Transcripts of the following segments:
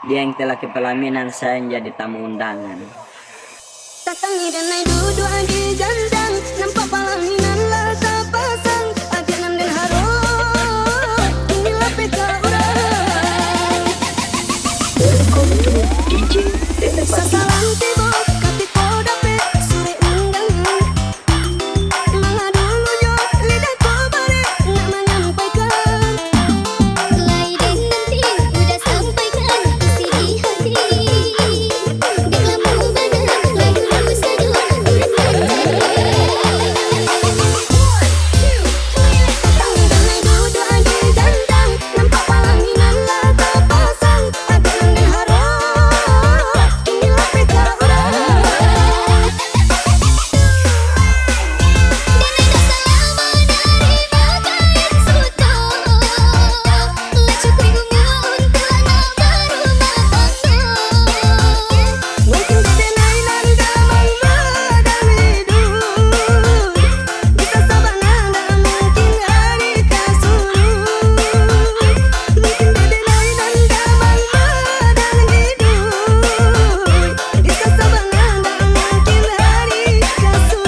Dia yang telah kepelaminan, saya yang jadi tamu undangan. Datangi dan naik duduk di gandang, nampak pelaminan lah tak pasang, ajaran dan harus inilah peta orang. Sasaran tiba katipo dapet sore undangan, mangga dulu yo lidah kobare nak menyampaikan. Lain nanti udah sampaikan isi di hati. Deklamu benar, lalu saja Datangi dan naik duduk di gandang, nampak pelaminan lah tak pasang, ajaran dan harus inilah peta orang. Mungkin dede naik nanda mangga dan hidup, bisa sabananda mungkin hari kasuruh. Mungkin dede naik nanda mangga dan hidup, bisa sabananda mungkin hari kasuruh.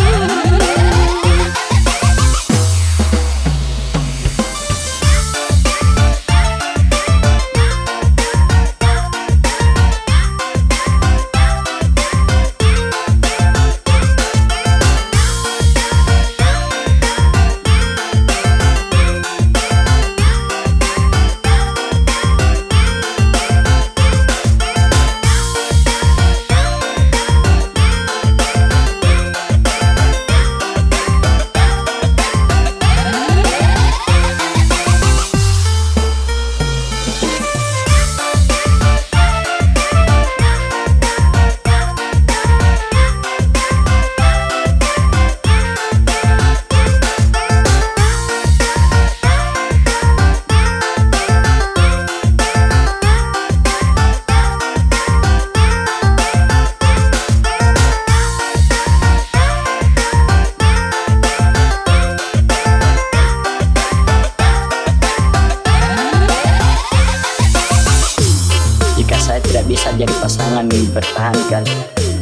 Jika saya tidak bisa jadi pasangan yang dipertahankan,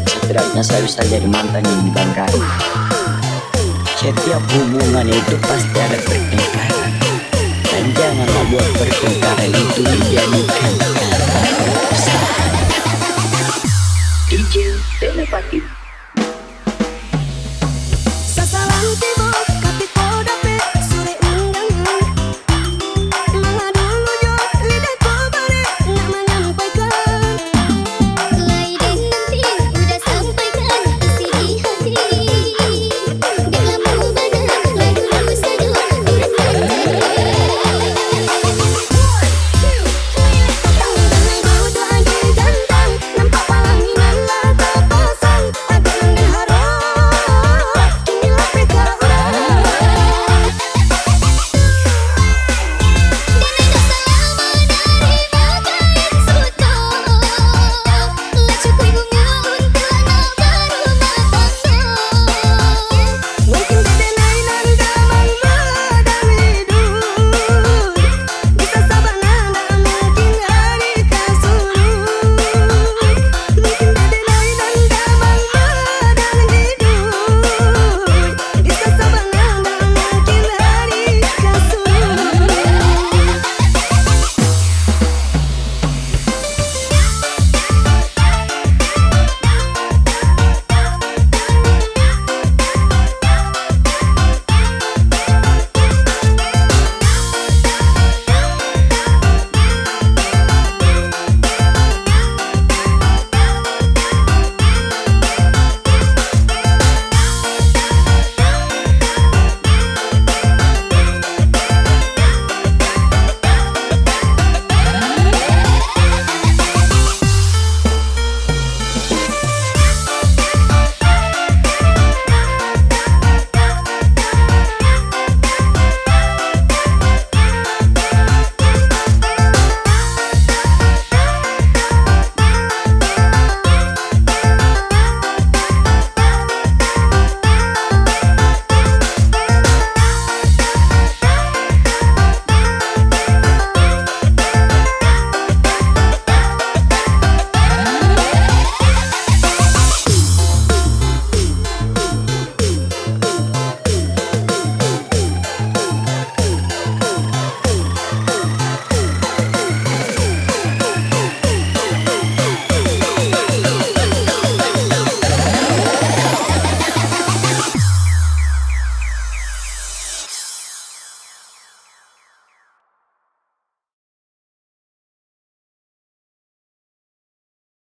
setidaknya saya bisa jadi mantan yang dibanggakan. Setiap hubungan itu pasti ada pertengkaran, dan janganlah buat pertengkaran itu dijadikan kata perpisahan. DJ Telepati.